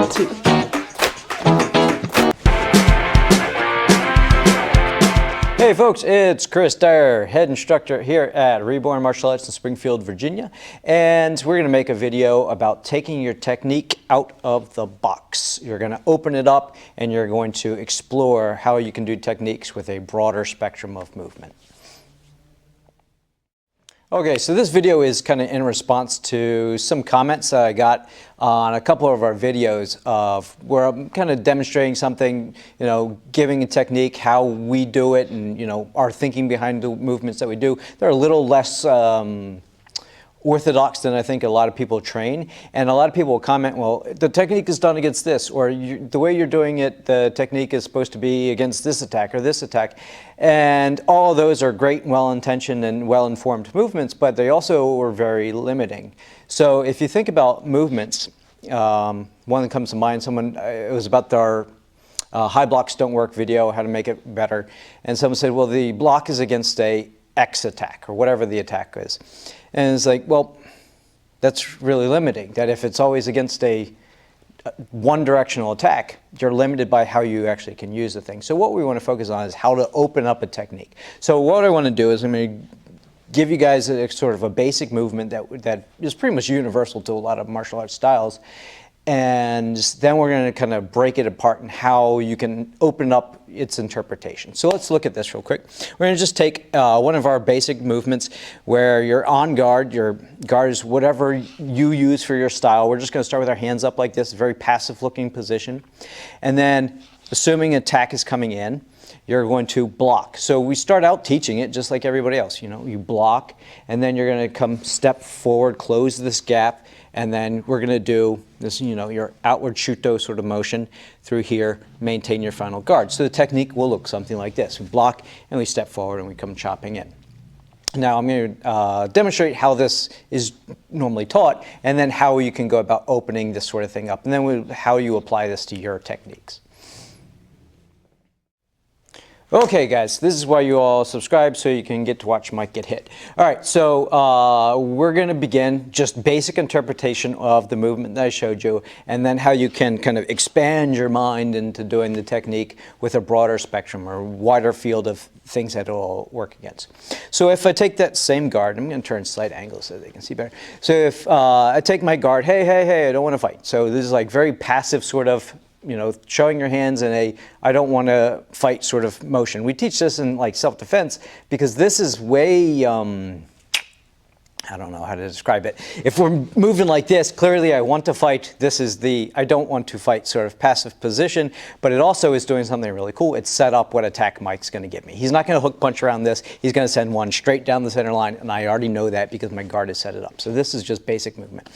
let's hit it. Hey folks, it's Chris Dyer, head instructor here at Reborn Martial Arts in Springfield, Virginia. And we're gonna make a video about taking your technique out of the box. You're gonna open it up and you're going to explore how you can do techniques with a broader spectrum of movement. Okay, so this video is kind of in response to some comments that I got on a couple of our videos of where I'm kind of demonstrating something, you know, giving a technique, how we do it, and, you know, our thinking behind the movements that we do. They're a little less orthodox than I think a lot of people train, and a lot of people will comment, well, the technique is done against this, or the way you're doing it, the technique is supposed to be against this attack or this attack. And all of those are great, well-intentioned and well-informed movements, but they also were very limiting. So if you think about movements, one that comes to mind, it was about our high blocks don't work video, how to make it better, and someone said, well, the block is against a X attack, or whatever the attack is. And it's like, well, that's really limiting, that if it's always against a one-directional attack, you're limited by how you actually can use the thing. So what we want to focus on is how to open up a technique. So what I want to do is I'm going to give you guys a sort of a basic movement that is pretty much universal to a lot of martial arts styles. And then we're going to kind of break it apart and how you can open up its interpretation. So let's look at this real quick. We're going to just take one of our basic movements where you're on guard. Your guard is whatever you use for your style. We're just going to start with our hands up like this, very passive looking position. And then assuming attack is coming in, you're going to block. So we start out teaching it just like everybody else. You know, you block, and then you're going to come step forward, close this gap, and then we're going to do this, you know, your outward shuto sort of motion through here, maintain your final guard. So the technique will look something like this. We block and we step forward and we come chopping in. Now I'm going to demonstrate how this is normally taught, and then how you can go about opening this sort of thing up, and then how you apply this to your techniques. Okay guys, this is why you all subscribe, so you can get to watch Mike get hit. All right, so we're going to begin just basic interpretation of the movement that I showed you, and then how you can kind of expand your mind into doing the technique with a broader spectrum or wider field of things that it will work against. So if I take that same guard, I'm going to turn slight angle so they can see better. So if I take my guard, hey, I don't want to fight. So this is like very passive sort of, you know, showing your hands in a I don't want to fight sort of motion. We teach this in like self-defense because this is way I don't know how to describe it. If we're moving like this, clearly I want to fight. This is the I don't want to fight sort of passive position, but it also is doing something really cool. It's set up what attack Mike's going to give me. He's not going to hook punch around this. He's going to send one straight down the center line, and I already know that because my guard has set it up. So this is just basic movement.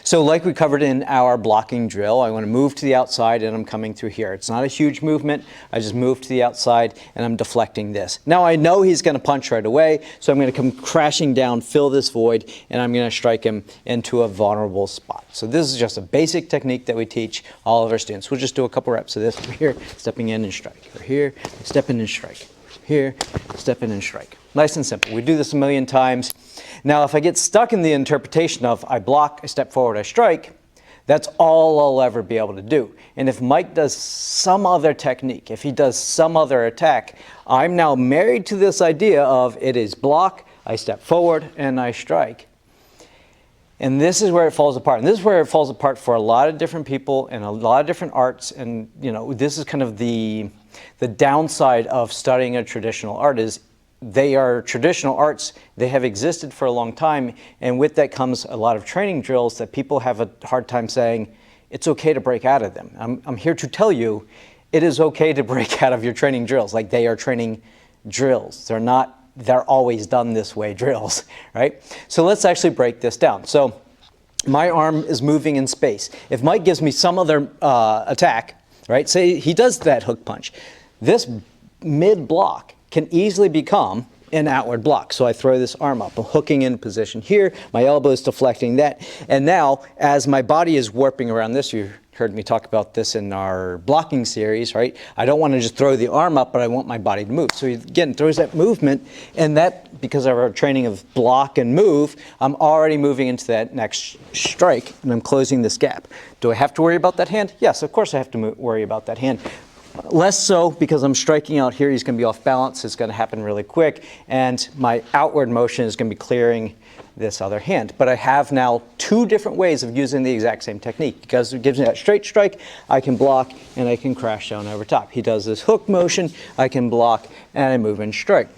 So like we covered in our blocking drill, I want to move to the outside and I'm coming through here. It's not a huge movement. I just move to the outside and I'm deflecting this. Now I know he's going to punch right away, so I'm going to come crashing down, fill this void, and I'm going to strike him into a vulnerable spot. So this is just a basic technique that we teach all of our students. We'll just do a couple reps of this. Over here, stepping in and strike. Over here, step in and strike. Here, step in and strike. Nice and simple. We do this a million times. Now if I get stuck in the interpretation of I block, I step forward, I strike, that's all I'll ever be able to do. And if Mike does some other technique, if he does some other attack, I'm now married to this idea of it is block, I step forward, and I strike. And this is where it falls apart. And this is where it falls apart for a lot of different people and a lot of different arts. And, you know, this is kind of the downside of studying a traditional art is they are traditional arts. They have existed for a long time. And with that comes a lot of training drills that people have a hard time saying, it's okay to break out of them. I'm here to tell you, it is okay to break out of your training drills. Like they are training drills. They're always done this way drills, right? So let's actually break this down. So my arm is moving in space. If Mike gives me some other attack, right? Say he does that hook punch. This mid block can easily become an outward block. So I throw this arm up, I'm hooking in position here, my elbow is deflecting that. And now as my body is warping around this, you Heard me talk about this in our blocking series, right? I don't want to just throw the arm up, but I want my body to move. So he, again, throws that movement, and that, because of our training of block and move, I'm already moving into that next strike, and I'm closing this gap. Do I have to worry about that hand? Yes, of course I have to worry about that hand. Less so because I'm striking out here, he's going to be off balance, it's going to happen really quick, and my outward motion is going to be clearing this other hand. But I have now two different ways of using the exact same technique. Because it gives me that straight strike, I can block and I can crash down over top. He does this hook motion, I can block and I move and strike.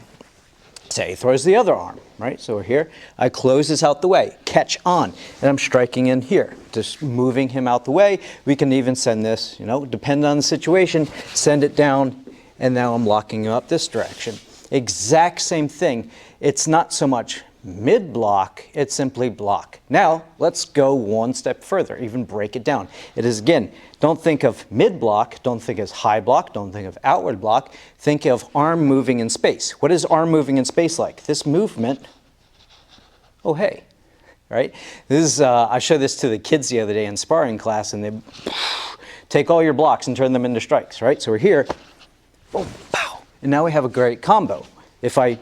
Say he throws the other arm, right? So we're here, I close this out the way, catch on, and I'm striking in here, just moving him out the way. We can even send this, you know, depending on the situation, send it down, and now I'm locking him up this direction. Exact same thing. It's not so much mid-block, it's simply block. Now, let's go one step further, even break it down. It is, again, don't think of mid-block, don't think of high block, don't think of outward block, think of arm moving in space. What is arm moving in space like? This movement, oh hey, right? This is, I showed this to the kids the other day in sparring class, and they take all your blocks and turn them into strikes, right? So we're here, boom, pow, and now we have a great combo. If I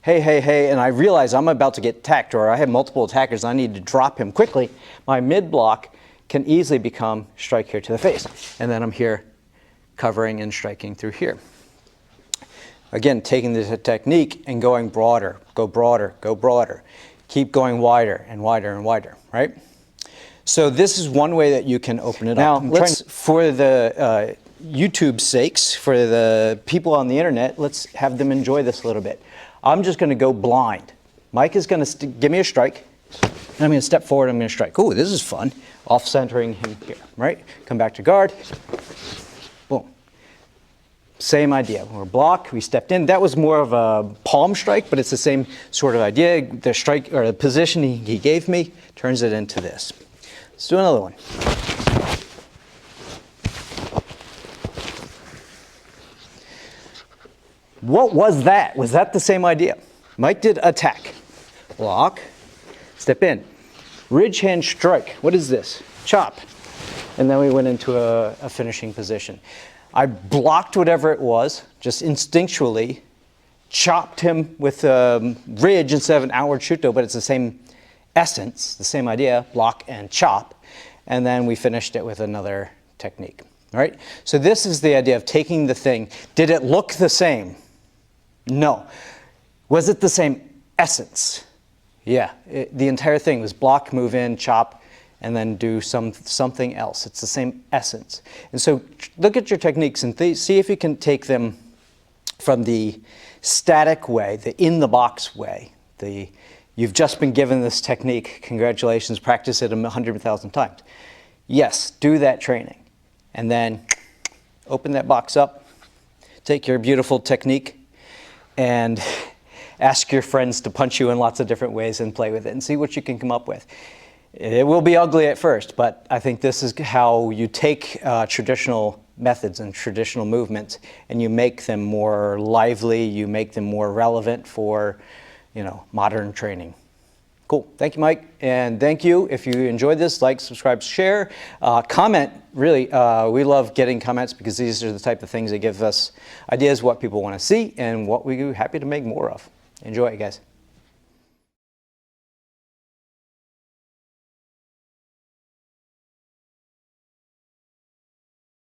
hey, and I realize I'm about to get attacked, or I have multiple attackers, I need to drop him quickly, my mid-block can easily become strike here to the face. And then I'm here covering and striking through here. Again, taking this technique and going broader, go broader, go broader. Keep going wider and wider and wider, right? So this is one way that you can open it up. Now, for the YouTube's sakes, for the people on the internet, let's have them enjoy this a little bit. I'm just going to go blind. Mike is going to give me a strike, and I'm going to step forward, I'm going to strike. Ooh, this is fun. Off-centering him here, right? Come back to guard. Boom. Same idea. We're blocked, we stepped in. That was more of a palm strike, but it's the same sort of idea. The strike, or the position he gave me, turns it into this. Let's do another one. What was that? Was that the same idea? Mike did attack, block, step in, ridge hand strike. What is this? Chop. And then we went into a finishing position. I blocked whatever it was, just instinctually, chopped him with a ridge instead of an outward shuto, but it's the same essence, the same idea, block and chop. And then we finished it with another technique, right? So this is the idea of taking the thing. Did it look the same? No. Was it the same essence? Yeah. The entire thing was block, move in, chop, and then do something else. It's the same essence. And so look at your techniques and see if you can take them from the static way, the in-the-box way. You've just been given this technique. Congratulations. Practice it 100,000 times. Yes, do that training. And then open that box up. Take your beautiful technique and ask your friends to punch you in lots of different ways and play with it and see what you can come up with. It will be ugly at first, but I think this is how you take traditional methods and traditional movements and you make them more lively, you make them more relevant for, you know, modern training. Cool. Thank you, Mike. And thank you. If you enjoyed this, like, subscribe, share, comment. Really, we love getting comments because these are the type of things that give us ideas what people want to see and what we're happy to make more of. Enjoy it, guys.